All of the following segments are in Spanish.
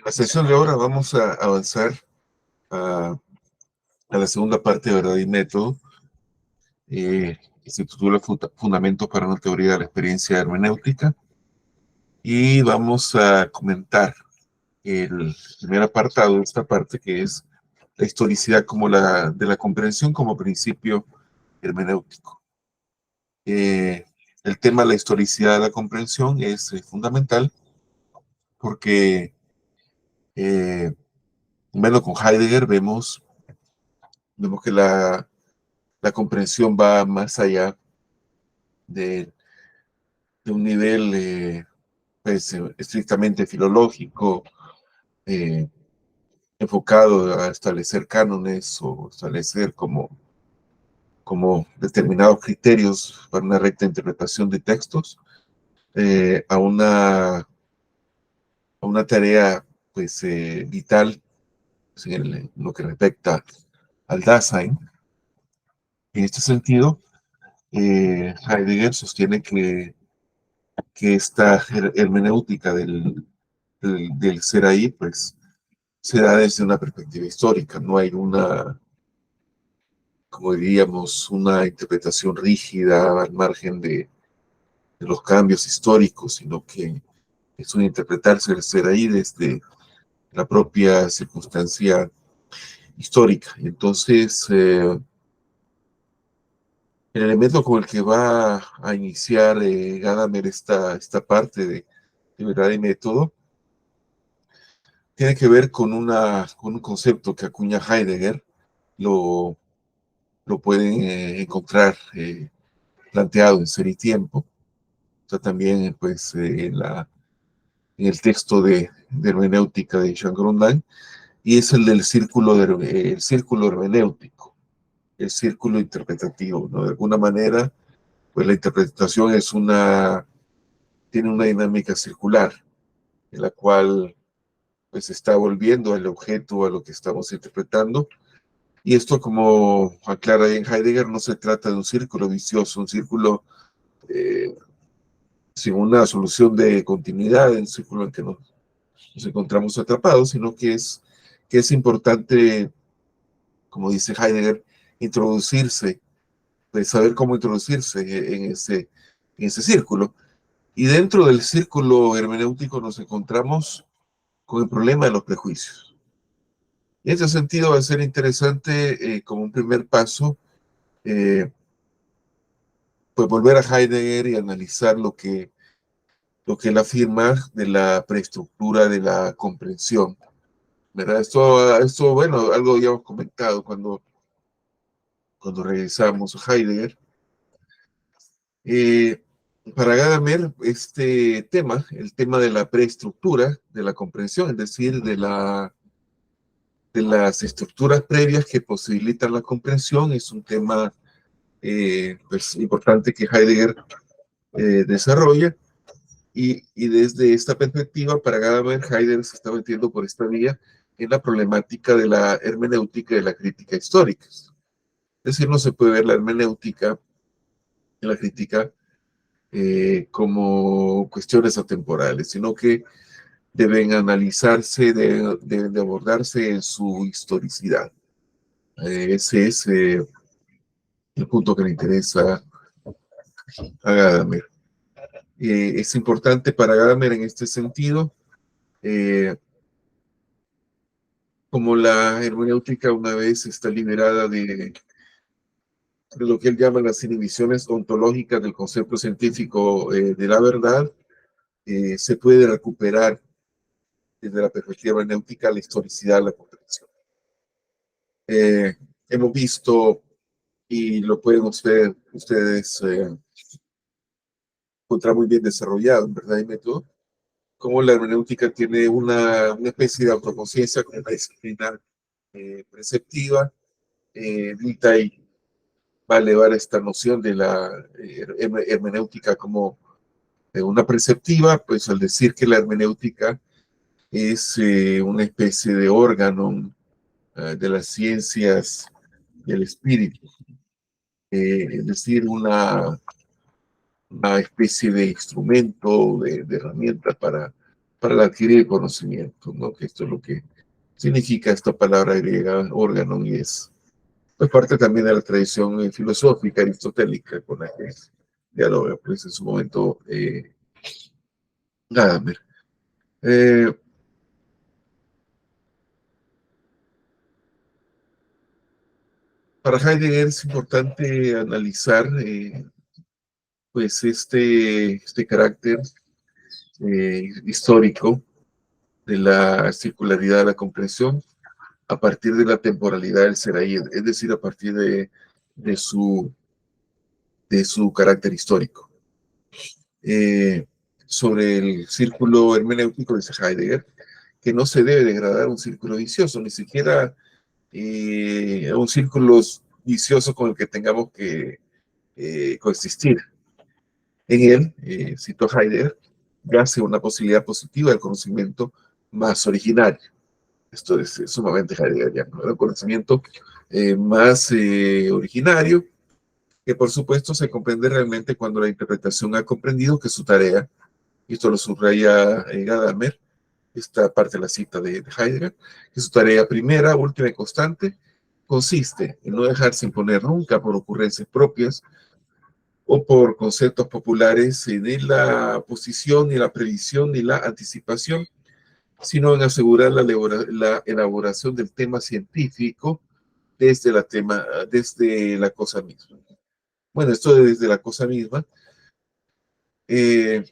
La sesión de ahora vamos a avanzar a, a la segunda parte de Verdad y Método, que se titula Fundamentos para una teoría de la experiencia hermenéutica, y vamos a comentar el primer apartado de esta parte, que es la historicidad de la comprensión como principio hermenéutico. El tema de la historicidad de la comprensión es fundamental porque, eh, bueno, con Heidegger vemos que la comprensión va más allá de, de un nivel pues, estrictamente filológico, eh, enfocado a establecer cánones o establecer como determinados criterios para una recta interpretación de textos, a una tarea pues, vital pues, en lo que respecta al Dasein. En este sentido, Heidegger sostiene que esta hermenéutica del ser ahí, pues se da desde una perspectiva histórica. No hay como diríamos, una interpretación rígida al margen de los cambios históricos, sino que es un interpretarse el ser ahí desde la propia circunstancia histórica. Entonces, el elemento con el que va a iniciar Gadamer esta parte de verdad y método tiene que ver con un concepto que acuña Heidegger. Lo pueden encontrar planteado en Ser y Tiempo. O sea, también pues, en el texto de hermenéutica de Jean Grondin, y es el del el círculo hermenéutico, el círculo interpretativo, ¿no? De alguna manera, pues la interpretación tiene una dinámica circular, en la cual pues está volviendo al objeto, a lo que estamos interpretando. Y esto, como aclara en Heidegger, no se trata de un círculo vicioso, un círculo eh, sin una solución de continuidad, un círculo en que nos encontramos atrapados, sino que es importante, como dice Heidegger, introducirse, pues saber cómo introducirse en ese círculo. Y dentro del círculo hermenéutico nos encontramos con el problema de los prejuicios. En ese sentido va a ser interesante, como un primer paso, eh, pues volver a Heidegger y analizar lo que él afirma de la preestructura de la comprensión, ¿verdad? Esto, bueno, algo ya hemos comentado cuando revisamos a Heidegger. Eh, para Gadamer, este tema, el tema de la preestructura de la comprensión, es decir, de las estructuras previas que posibilitan la comprensión, es un tema pues, importante que Heidegger desarrolla. Y desde esta perspectiva, para Gadamer, Heidegger se está metiendo por esta vía en la problemática de la hermenéutica y de la crítica histórica. Es decir, no se puede ver la hermenéutica y la crítica como cuestiones atemporales, sino que deben analizarse, deben de abordarse en su historicidad. Ese es el punto que le interesa a Gadamer. Es importante para Gadamer en este sentido, como la hermenéutica una vez está liberada de lo que él llama las inhibiciones ontológicas del concepto científico de la verdad, se puede recuperar desde la perspectiva hermenéutica la historicidad de la comprensión. Hemos visto, y lo pueden ustedes encontrar muy bien desarrollado, en verdad y método, cómo la hermenéutica tiene una especie de autoconciencia como una disciplina preceptiva. Dilthey va a elevar esta noción de la hermenéutica como una preceptiva, pues al decir que la hermenéutica es una especie de órgano de las ciencias del espíritu, es decir, una especie de instrumento, de herramienta para adquirir conocimiento, ¿no? Que esto es lo que significa esta palabra griega, órgano, y es pues, parte también de la tradición filosófica aristotélica con la que dialoga, pues en su momento Gadamer. Eh, para Heidegger es importante analizar pues este carácter histórico de la circularidad de la comprensión a partir de la temporalidad del Seraí, es decir, a partir de, su, de su carácter histórico. Eh, sobre el círculo hermenéutico, dice Heidegger, que no se debe degradar a un círculo vicioso, ni siquiera a un círculo vicioso con el que tengamos que coexistir. En él, cito a Heidegger, yace una posibilidad positiva del conocimiento más originario. Esto es sumamente heideggeriano, ¿no? El conocimiento más originario, que por supuesto se comprende realmente cuando la interpretación ha comprendido que su tarea, y esto lo subraya Gadamer, esta parte de la cita de Heidegger, que su tarea primera, última y constante consiste en no dejarse imponer nunca por ocurrencias propias o por conceptos populares ni la posición, ni la previsión, ni la anticipación, sino en asegurar la elaboración del tema científico desde la cosa misma. Bueno, esto desde la cosa misma eh,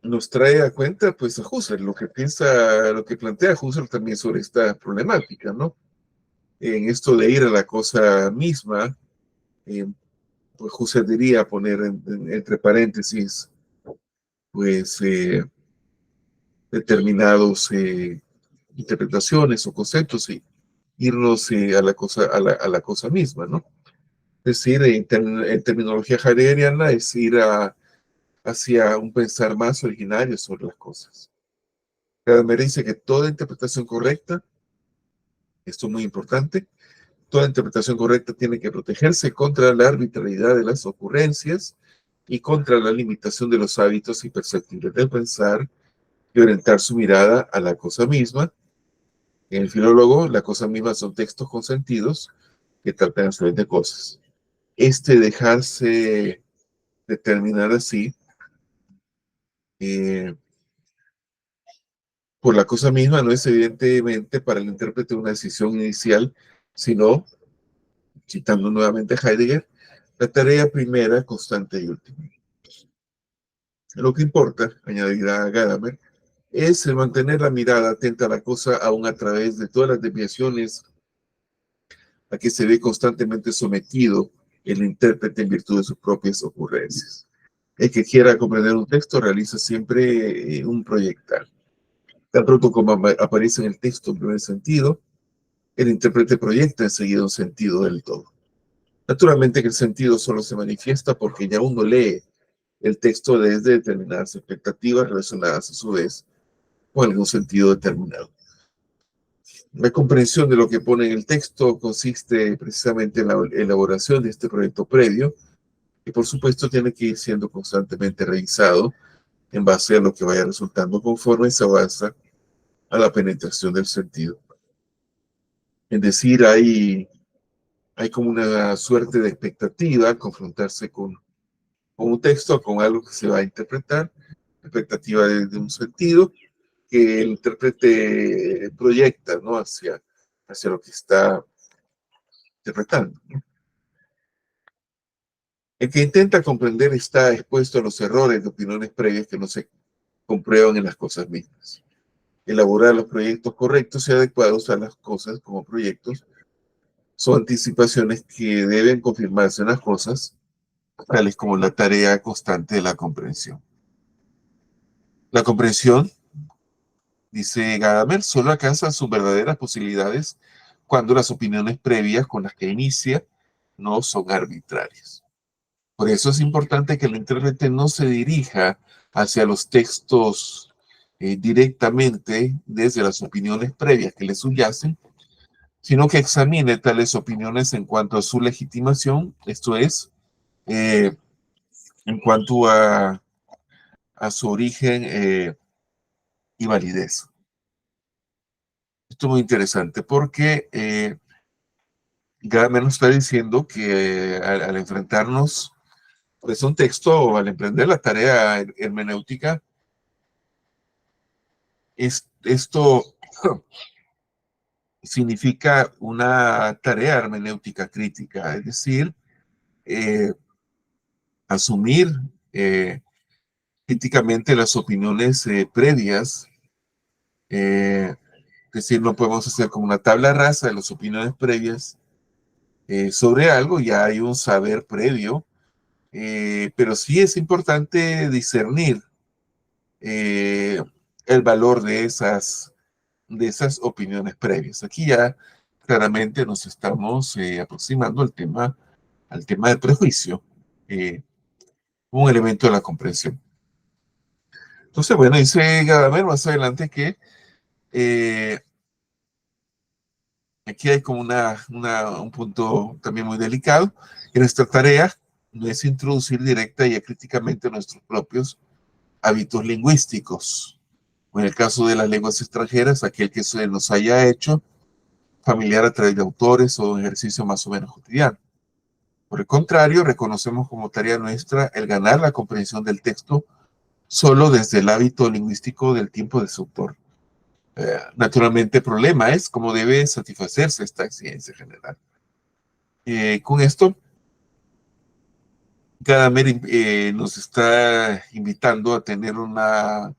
nos trae a cuenta, pues, a Husserl, lo que plantea Husserl también sobre esta problemática, ¿no? En esto de ir a la cosa misma, eh, pues Husserl diría poner entre paréntesis, pues, determinados interpretaciones o conceptos y irnos a la cosa misma, ¿no? Es decir, en terminología heideggeriana es ir hacia un pensar más originario sobre las cosas. Gadamer dice que toda interpretación correcta, esto es muy importante, toda interpretación correcta tiene que protegerse contra la arbitrariedad de las ocurrencias y contra la limitación de los hábitos imperceptibles del pensar y orientar su mirada a la cosa misma. En el filólogo, la cosa misma son textos con sentidos que tratan a su vez de cosas. Dejarse determinar así eh, por la cosa misma no es evidentemente para el intérprete una decisión inicial, sino, citando nuevamente a Heidegger, la tarea primera, constante y última. Lo que importa, añadirá Gadamer, es el mantener la mirada atenta a la cosa aún a través de todas las desviaciones a que se ve constantemente sometido el intérprete en virtud de sus propias ocurrencias. El que quiera comprender un texto realiza siempre un proyectar. Tan pronto como aparece en el texto un primer sentido, el intérprete proyecta enseguida un sentido del todo. Naturalmente que el sentido solo se manifiesta porque ya uno lee el texto desde determinadas expectativas relacionadas a su vez con algún sentido determinado. La comprensión de lo que pone en el texto consiste precisamente en la elaboración de este proyecto previo, y por supuesto tiene que ir siendo constantemente revisado en base a lo que vaya resultando conforme se avanza a la penetración del sentido. Es decir, hay como una suerte de expectativa al confrontarse con un texto, con algo que se va a interpretar, expectativa de un sentido que el intérprete proyecta, ¿no? Hacia lo que está interpretando, ¿no? El que intenta comprender está expuesto a los errores de opiniones previas que no se comprueban en las cosas mismas. Elaborar los proyectos correctos y adecuados a las cosas como proyectos son anticipaciones que deben confirmarse en las cosas, tales como la tarea constante de la comprensión. La comprensión, dice Gadamer, solo alcanza sus verdaderas posibilidades cuando las opiniones previas con las que inicia no son arbitrarias. Por eso es importante que el intérprete no se dirija hacia los textos directamente desde las opiniones previas que le subyacen, sino que examine tales opiniones en cuanto a su legitimación, esto es, en cuanto a su origen y validez. Esto es muy interesante porque Gadamer nos está diciendo que al enfrentarnos pues, a un texto o al emprender la tarea hermenéutica, esto significa una tarea hermenéutica crítica, es decir, eh, asumir críticamente las opiniones previas, es decir, no podemos hacer como una tabla rasa de las opiniones previas sobre algo, ya hay un saber previo, pero sí es importante discernir eh, el valor de esas opiniones previas. Aquí ya claramente nos estamos aproximando al tema del prejuicio, un elemento de la comprensión. Entonces, bueno, dice Gadamer más adelante que eh, aquí hay como un punto también muy delicado. En nuestra tarea no es introducir directa y críticamente nuestros propios hábitos lingüísticos. O en el caso de las lenguas extranjeras, aquel que se nos haya hecho familiar a través de autores o un ejercicio más o menos cotidiano. Por el contrario, reconocemos como tarea nuestra el ganar la comprensión del texto solo desde el hábito lingüístico del tiempo de su autor. Naturalmente, el problema es cómo debe satisfacerse esta exigencia general. Con esto, Gadamer nos está invitando a tener una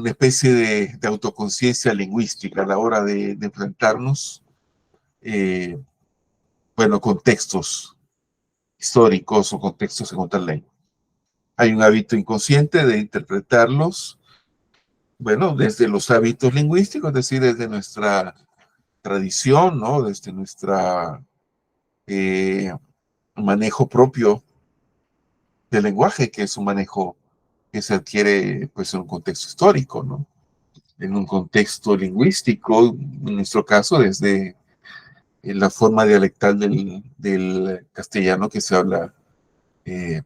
especie de autoconciencia lingüística a la hora de enfrentarnos, eh, bueno, con textos históricos o contextos en otra lengua. Hay un hábito inconsciente de interpretarlos, bueno, desde los hábitos lingüísticos, es decir, desde nuestra tradición, ¿no? Desde nuestra eh, manejo propio del lenguaje, que es un manejo que se adquiere pues en un contexto histórico, ¿no? En un contexto lingüístico, en nuestro caso, desde la forma dialectal del castellano que se habla eh,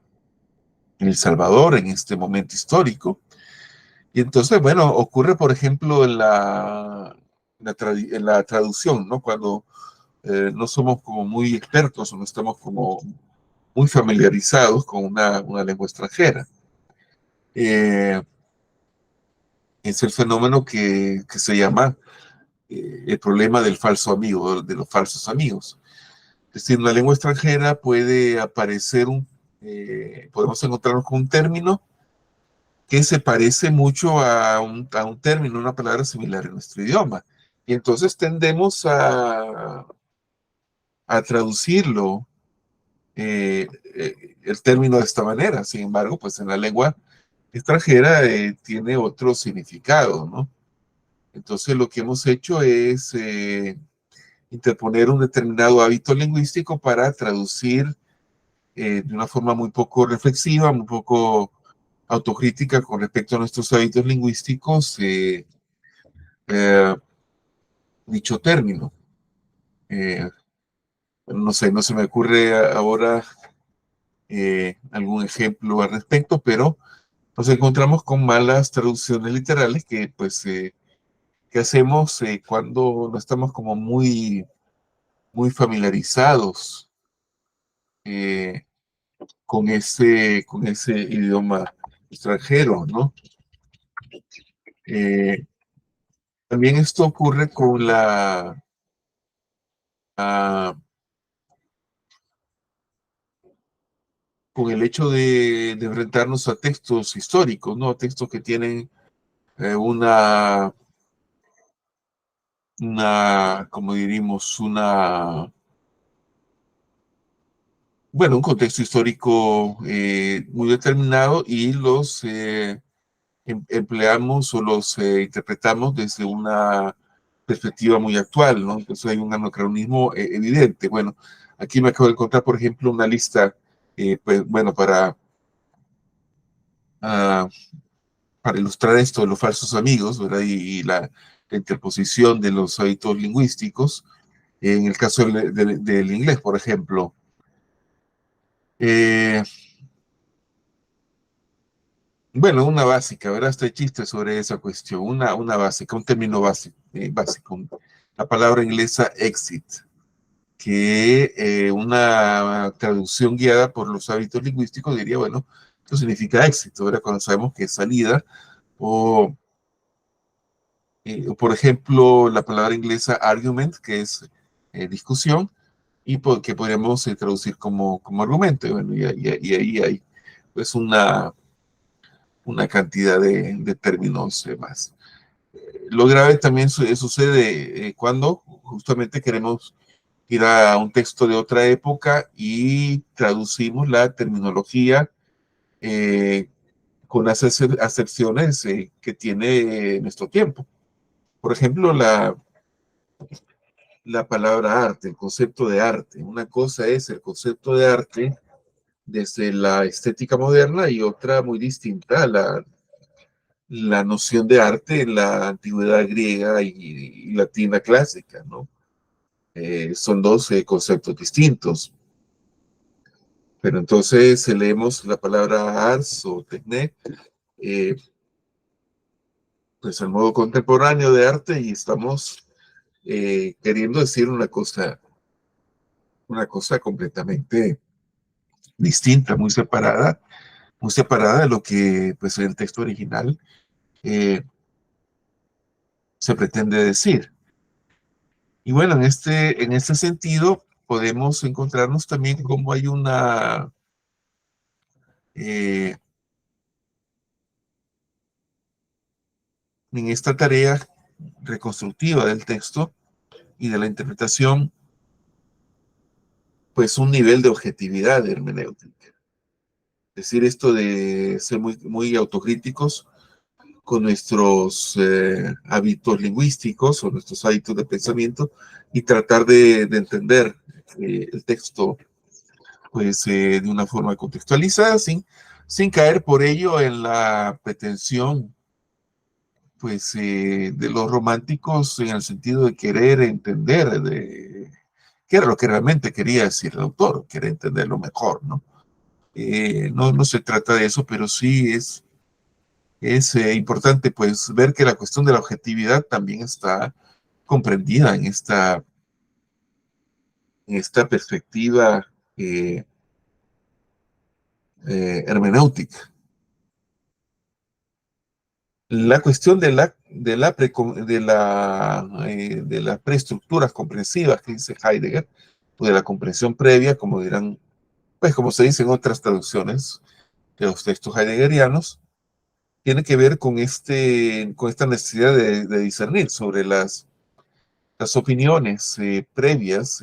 en El Salvador en este momento histórico. Y entonces, bueno, ocurre, por ejemplo, en la traducción, ¿no? Cuando no somos como muy expertos o no estamos como muy familiarizados con una lengua extranjera. Eh, es el fenómeno que se llama el problema del falso amigo, de los falsos amigos. Es decir, en una lengua extranjera puede aparecer podemos encontrarnos con un término que se parece mucho a un término, una palabra similar en nuestro idioma. Y entonces tendemos a traducirlo, el término de esta manera. Sin embargo, pues en la lengua extranjera tiene otro significado, ¿no? Entonces lo que hemos hecho es interponer un determinado hábito lingüístico para traducir de una forma muy poco reflexiva, muy poco autocrítica con respecto a nuestros hábitos lingüísticos, eh, dicho término. Eh, no sé, no se me ocurre ahora algún ejemplo al respecto, pero nos encontramos con malas traducciones literales que hacemos cuando no estamos como muy familiarizados eh, con ese idioma extranjero, ¿no? Eh, También esto ocurre con ah, con el hecho de enfrentarnos a textos históricos, ¿no? Textos que tienen eh, una, como diríamos, bueno, un contexto histórico muy determinado y los empleamos o los interpretamos desde una perspectiva muy actual, ¿no? Entonces hay un anacronismo evidente. Bueno, aquí me acabo de encontrar, por ejemplo, una lista, pues, bueno, ah, para ilustrar esto de los falsos amigos, ¿verdad? Y la interposición de los hábitos lingüísticos, en el caso del inglés, por ejemplo. Eh, Bueno, una básica, ¿verdad? Hasta hay chistes sobre esa cuestión. Una básica, un término básico. La palabra inglesa exit, que una traducción guiada por los hábitos lingüísticos diría, bueno, esto significa éxito, ¿verdad? Cuando sabemos que es salida, o por ejemplo, la palabra inglesa argument, que es discusión, y que podríamos traducir como argumento. Y, bueno, y ahí hay pues una cantidad de términos más. Lo grave también sucede cuando justamente queremos ir a un texto de otra época y traducimos la terminología eh, con las acepciones que tiene nuestro tiempo. Por ejemplo, la palabra arte, el concepto de arte. Una cosa es el concepto de arte desde la estética moderna y otra muy distinta, la noción de arte en la antigüedad griega y latina clásica, ¿no? Son dos conceptos distintos. Pero entonces leemos la palabra ars o techne, eh, pues al modo contemporáneo de arte y estamos queriendo decir una cosa completamente distinta, muy separada de lo que pues en el texto original eh, se pretende decir. Y bueno, en este sentido podemos encontrarnos también como hay eh, en esta tarea reconstructiva del texto y de la interpretación, pues un nivel de objetividad hermenéutica. Es decir, esto de ser muy autocríticos con nuestros hábitos lingüísticos o nuestros hábitos de pensamiento y tratar de entender el texto pues de una forma contextualizada sin caer por ello en la pretensión pues de los románticos en el sentido de querer entender qué era lo que realmente quería decir el autor, querer entenderlo mejor, ¿no? No se trata de eso, pero sí es importante pues ver que la cuestión de la objetividad también está comprendida en esta perspectiva hermenéutica. La cuestión de las preestructuras comprensivas que dice Heidegger, o de la comprensión previa, como dirán, pues como se dice en otras traducciones de los textos heideggerianos, tiene que ver con esta necesidad de discernir sobre las opiniones previas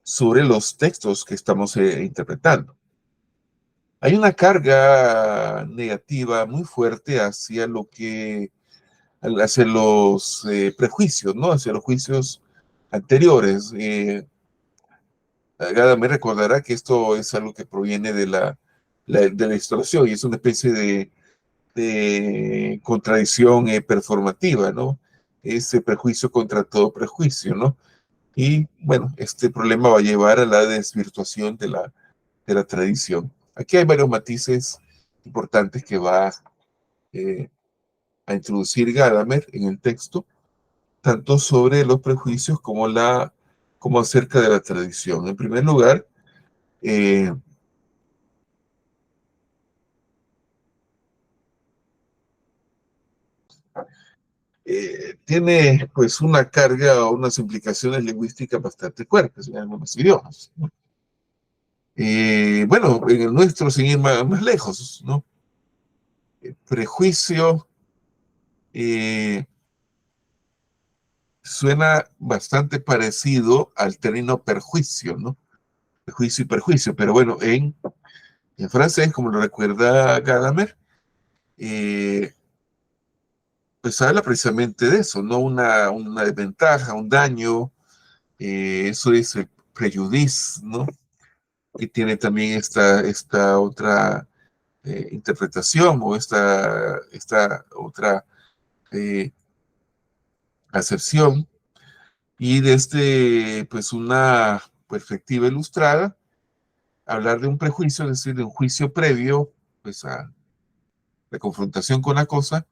sobre los textos que estamos interpretando. Hay una carga negativa muy fuerte hacia los prejuicios, ¿no? Hacia los juicios anteriores. Gadamer recordará que esto es algo que proviene de la distorsión y es una especie de contradicción performativa, ¿no? Ese prejuicio contra todo prejuicio, ¿no? Y bueno, este problema va a llevar a la desvirtuación de la tradición. Aquí hay varios matices importantes que va eh, a introducir Gadamer en el texto, tanto sobre los prejuicios como acerca de la tradición. En primer lugar, eh, tiene pues una carga o unas implicaciones lingüísticas bastante fuertes en algunos idiomas, ¿no? Bueno, en el nuestro, sin ir más lejos, ¿no? Prejuicio eh, suena bastante parecido al término perjuicio, ¿no? Prejuicio y perjuicio, pero bueno, en francés, como lo recuerda Gadamer, eh, pues habla precisamente de eso, ¿no? Una desventaja, un daño, eso es el prejudice, ¿no? Y tiene también esta otra interpretación o esta otra eh, acepción. Y desde pues una perspectiva ilustrada, hablar de un prejuicio, es decir, de un juicio previo, pues a la confrontación con la cosa,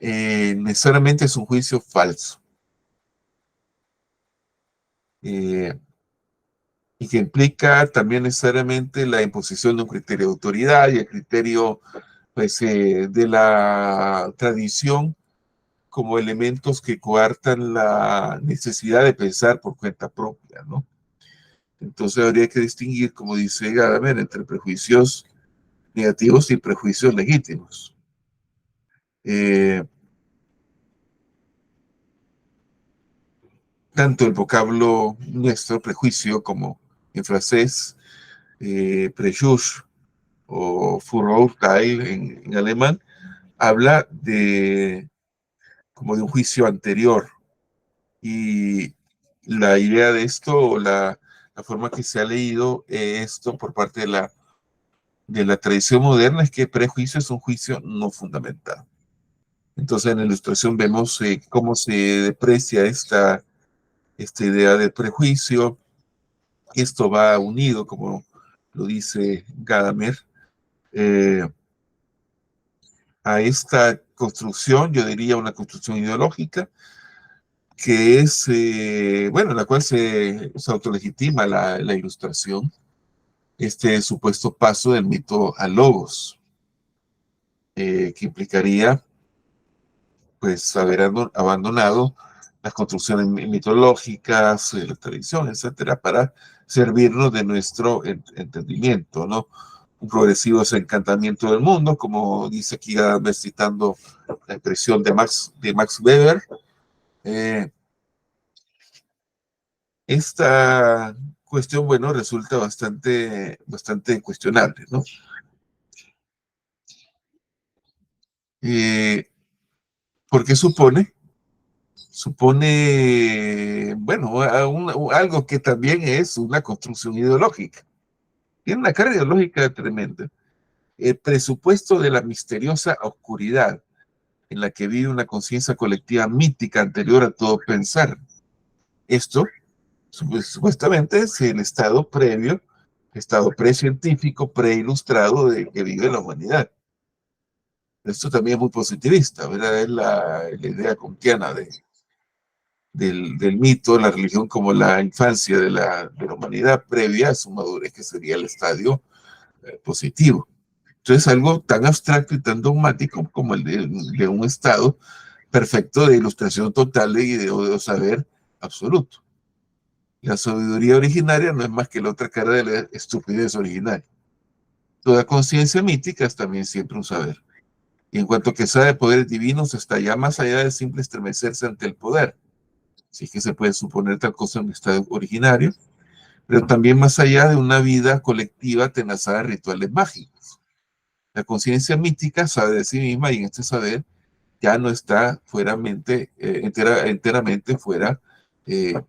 necesariamente es un juicio falso. Y que implica también necesariamente la imposición de un criterio de autoridad y el criterio pues, de la tradición como elementos que coartan la necesidad de pensar por cuenta propia, ¿no? Entonces habría que distinguir, como dice Gadamer, entre prejuicios negativos y prejuicios legítimos. Tanto el vocablo nuestro, prejuicio, como en francés, préjugé o Vorurteil en alemán, habla de como de un juicio anterior. Y la idea de esto, o la forma que se ha leído esto por parte de la tradición moderna, es que prejuicio es un juicio no fundamentado. Entonces en la ilustración vemos cómo se deprecia esta idea del prejuicio. Esto va unido, como lo dice Gadamer, eh, a esta construcción, yo diría una construcción ideológica, que es, bueno, en la cual se autolegitima la ilustración, este supuesto paso del mito al logos, que implicaría, pues, haber abandonado las construcciones mitológicas, la tradición, etcétera, para servirnos de nuestro entendimiento, ¿no? Un progresivo desencantamiento del mundo, como dice aquí, citando la expresión de Max Weber. Esta cuestión, bueno, resulta bastante cuestionable, ¿no? Porque supone, bueno, algo que también es una construcción ideológica. Tiene una carga ideológica tremenda. El presupuesto de la misteriosa oscuridad en la que vive una conciencia colectiva mítica anterior a todo pensar. Esto, supuestamente, es el estado previo, estado precientífico, preilustrado de que vive la humanidad. Esto también es muy positivista, ¿verdad? Es la idea kantiana del mito, la religión como la infancia de la humanidad previa a su madurez, que sería el estadio positivo. Entonces, algo tan abstracto y tan dogmático como el de un estado perfecto de ilustración total y de saber absoluto. La sabiduría originaria no es más que la otra cara de la estupidez originaria. Toda conciencia mítica es también siempre un saber. Y en cuanto que sabe poderes divinos, está ya más allá de simple estremecerse ante el poder. Si es que se puede suponer tal cosa en un estado originario, pero también más allá de una vida colectiva tenazada de rituales mágicos. La conciencia mítica sabe de sí misma y en este saber ya no está enteramente fuera de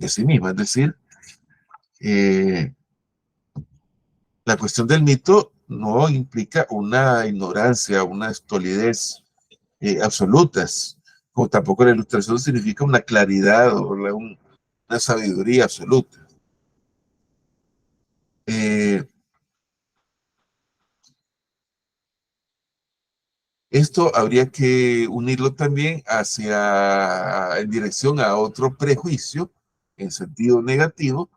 sí misma. Es decir, eh, la cuestión del mito no implica una ignorancia, una estolidez absolutas, como tampoco la ilustración significa una claridad o una sabiduría absoluta. Eh, Esto habría que unirlo también en dirección a otro prejuicio en sentido negativo,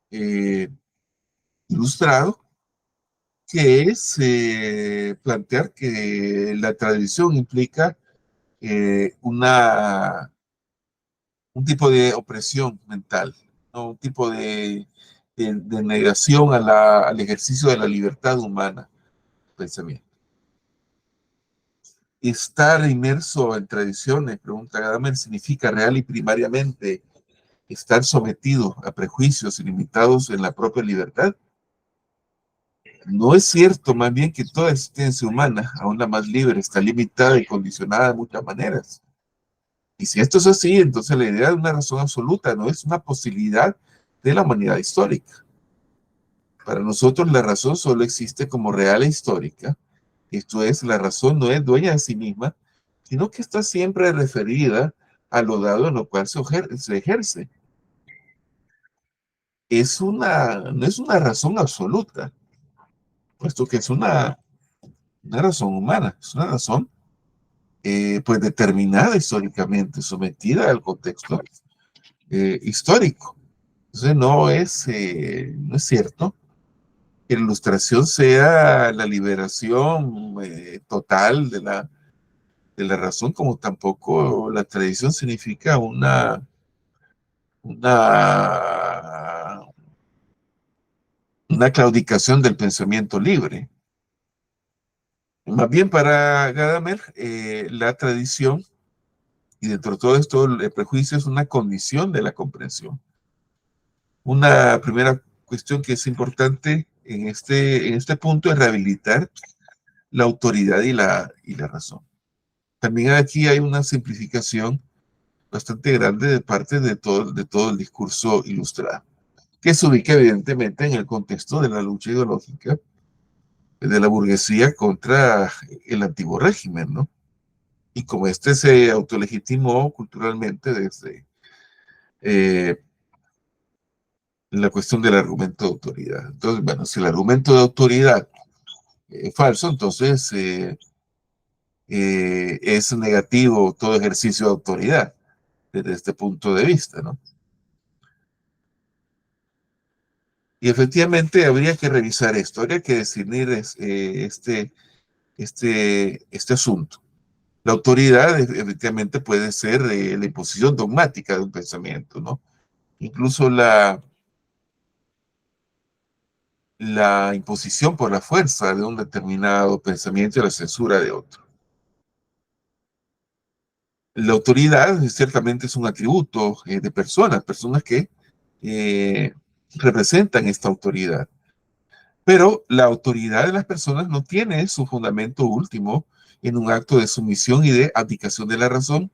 eh, ilustrado, que es plantear que la tradición implica un tipo de opresión mental, ¿no? Un tipo de negación al ejercicio de la libertad humana, pensamiento. Estar inmerso en tradiciones, pregunta Gadamer, significa real y primariamente estar sometido a prejuicios ilimitados en la propia libertad. No es cierto, más bien, que toda existencia humana, aún la más libre, está limitada y condicionada de muchas maneras. Y si esto es así, entonces la idea de una razón absoluta no es una posibilidad de la humanidad histórica. Para nosotros la razón solo existe como real e histórica. Esto es, la razón no es dueña de sí misma, sino que está siempre referida a lo dado en lo cual se ejerce. No es una razón absoluta, puesto que es una razón humana, es una razón pues determinada históricamente, sometida al contexto histórico. Entonces no es cierto que la ilustración sea la liberación total de la razón, como tampoco la tradición significa una, una claudicación del pensamiento libre. Más bien para Gadamer, la tradición y dentro de todo esto el prejuicio es una condición de la comprensión. Una primera cuestión que es importante en este punto es rehabilitar la autoridad y la razón. También aquí hay una simplificación bastante grande de parte de todo el discurso ilustrado, que se ubica evidentemente en el contexto de la lucha ideológica de la burguesía contra el antiguo régimen, ¿no? Y como este se autolegitimó culturalmente desde eh, la cuestión del argumento de autoridad. Entonces, bueno, si el argumento de autoridad es falso, entonces es negativo todo ejercicio de autoridad desde este punto de vista, ¿no? Y efectivamente habría que revisar esto, habría que definir este asunto. La autoridad efectivamente puede ser la imposición dogmática de un pensamiento, ¿no? Incluso la imposición por la fuerza de un determinado pensamiento y la censura de otro. La autoridad ciertamente es un atributo de personas que eh, representan esta autoridad. Pero la autoridad de las personas no tiene su fundamento último en un acto de sumisión y de abdicación de la razón,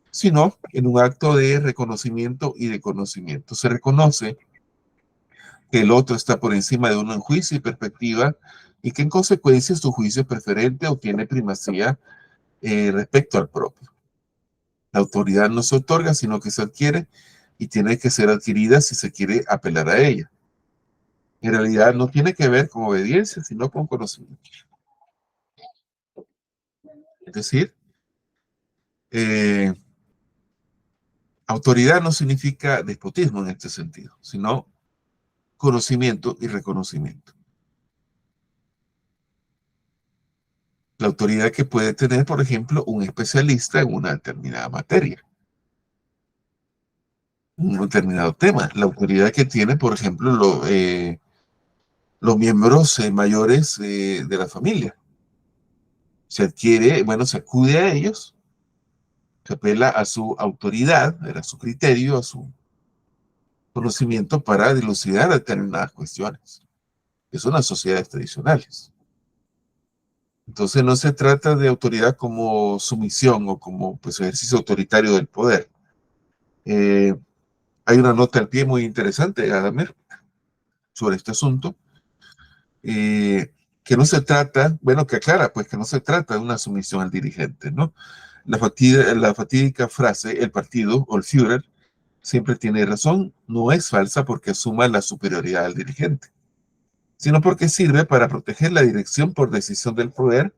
sino en un acto de reconocimiento y de conocimiento. Se reconoce que el otro está por encima de uno en juicio y perspectiva y que en consecuencia su juicio es preferente o tiene primacía respecto al propio. La autoridad no se otorga, sino que se adquiere y tiene que ser adquirida si se quiere apelar a ella. En realidad no tiene que ver con obediencia, sino con conocimiento. Es decir, eh, autoridad no significa despotismo en este sentido, sino conocimiento y reconocimiento. La autoridad que puede tener, por ejemplo, un especialista en una determinada materia, un determinado tema. La autoridad que tiene, por ejemplo, los miembros mayores de la familia. Se adquiere, bueno, se acude a ellos, se apela a su autoridad, a su criterio, a su conocimiento para dilucidar determinadas cuestiones, que son las sociedades tradicionales. Entonces no se trata de autoridad como sumisión o como pues, ejercicio autoritario del poder. Eh, Hay una nota al pie muy interesante de Gadamer sobre este asunto, que no se trata, bueno, que aclara, pues que no se trata de una sumisión al dirigente, ¿no? La fatídica frase, el partido o el Führer siempre tiene razón, no es falsa porque asuma la superioridad del dirigente, sino porque sirve para proteger la dirección por decisión del poder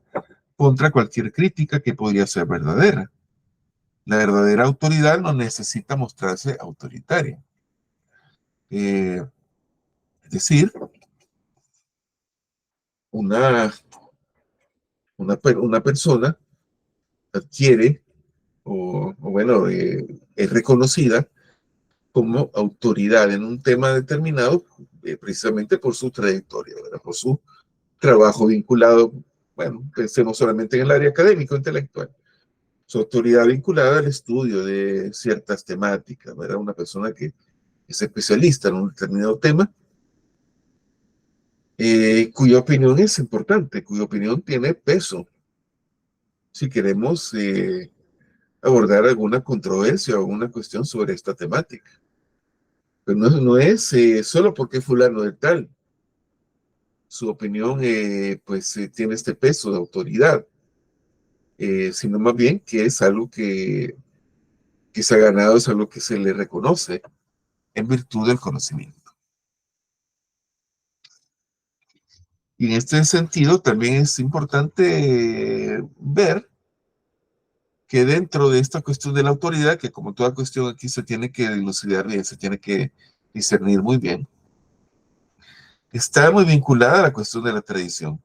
contra cualquier crítica que podría ser verdadera. La verdadera autoridad no necesita mostrarse autoritaria. Eh, es decir, una, una persona adquiere o bueno, es reconocida como autoridad en un tema determinado precisamente por su trayectoria, ¿verdad? Por su trabajo vinculado, bueno, pensemos solamente en el área académico, intelectual, su autoridad vinculada al estudio de ciertas temáticas, ¿verdad? Una persona que es especialista en un determinado tema, cuya opinión es importante, cuya opinión tiene peso. Si queremos abordar alguna controversia o alguna cuestión sobre esta temática. Pero no es solo porque fulano de tal, su opinión pues tiene este peso de autoridad, sino más bien que es algo que se ha ganado, es algo que se le reconoce en virtud del conocimiento. Y en este sentido también es importante ver que dentro de esta cuestión de la autoridad, que como toda cuestión aquí se tiene que dilucidar bien, se tiene que discernir muy bien, está muy vinculada a la cuestión de la tradición.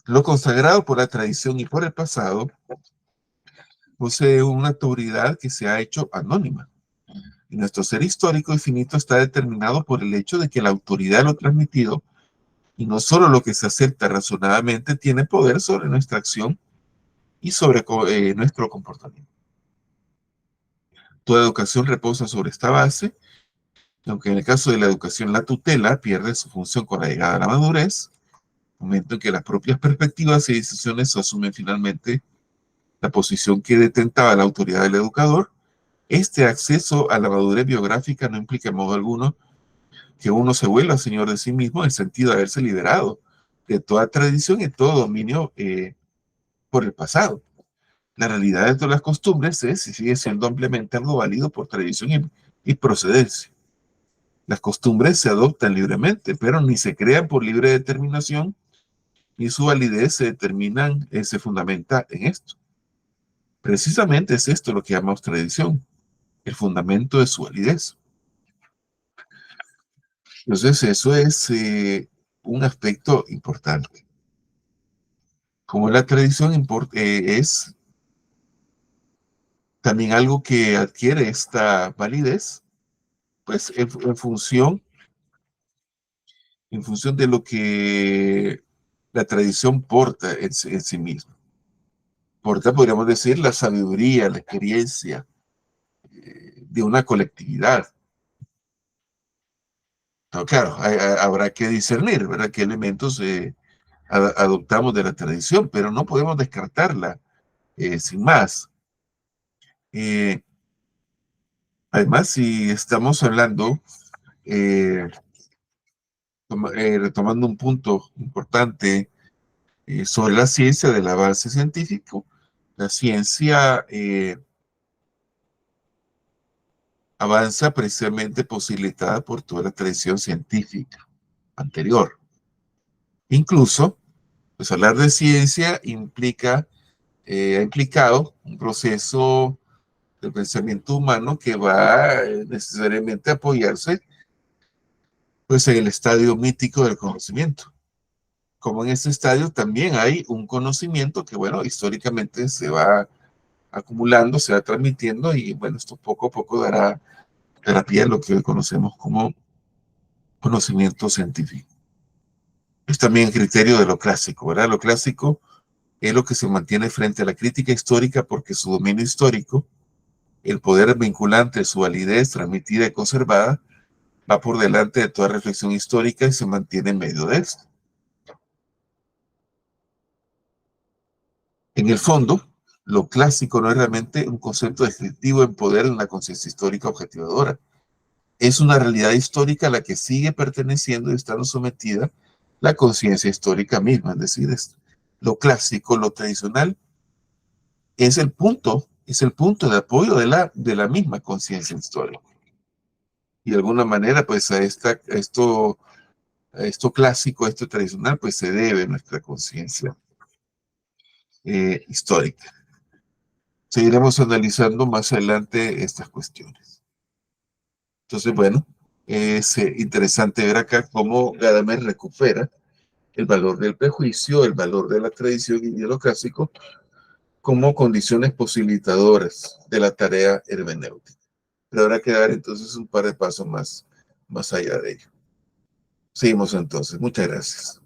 Lo consagrado por la tradición y por el pasado posee una autoridad que se ha hecho anónima. Y nuestro ser histórico infinito está determinado por el hecho de que la autoridad de lo transmitido, y no solo lo que se acepta razonadamente, tiene poder sobre nuestra acción y sobre nuestro comportamiento. Toda educación reposa sobre esta base, aunque en el caso de la educación la tutela pierde su función con la llegada a la madurez, momento en que las propias perspectivas y decisiones asumen finalmente la posición que detentaba la autoridad del educador. Este acceso a la madurez biográfica no implica en modo alguno que uno se vuelva señor de sí mismo en el sentido de haberse liberado de toda tradición y todo dominio por el pasado. La realidad de todas las costumbres es y sigue siendo ampliamente algo válido por tradición y procedencia. Las costumbres se adoptan libremente, pero ni se crean por libre determinación, ni su validez se fundamenta en esto. Precisamente es esto lo que llamamos tradición, el fundamento de su validez. Entonces, eso es un aspecto importante. Como la tradición es también algo que adquiere esta validez, pues en función de lo que la tradición porta en sí misma. Porta, podríamos decir, la sabiduría, la experiencia de una colectividad. No, claro, habrá que discernir, ¿verdad? Qué elementos adoptamos de la tradición, pero no podemos descartarla sin más. Eh, Además, si estamos hablando, eh, retomando un punto importante sobre la ciencia del avance científico, la ciencia avanza precisamente posibilitada por toda la tradición científica anterior. Incluso, pues hablar de ciencia ha implicado un proceso del pensamiento humano que va necesariamente a apoyarse pues en el estadio mítico del conocimiento. Como en ese estadio también hay un conocimiento que, bueno, históricamente se va acumulando, se va transmitiendo y, bueno, esto poco a poco dará pie a lo que hoy conocemos como conocimiento científico. Es también el criterio de lo clásico, ¿verdad? Lo clásico es lo que se mantiene frente a la crítica histórica porque su dominio histórico, el poder vinculante, su validez transmitida y conservada, va por delante de toda reflexión histórica y se mantiene en medio de esto. En el fondo, lo clásico no es realmente un concepto descriptivo en poder en la conciencia histórica objetivadora. Es una realidad histórica a la que sigue perteneciendo y estando sometida la conciencia histórica misma. Es decir, lo clásico, lo tradicional, es el punto de apoyo de la misma conciencia histórica. Y de alguna manera, pues a esto clásico, a esto tradicional, pues se debe nuestra conciencia histórica. Seguiremos analizando más adelante estas cuestiones. Entonces, bueno, es interesante ver acá cómo Gadamer recupera el valor del prejuicio, el valor de la tradición y de lo clásico como condiciones posibilitadoras de la tarea hermenéutica. Pero habrá que dar entonces un par de pasos más allá de ello. Seguimos entonces. Muchas gracias.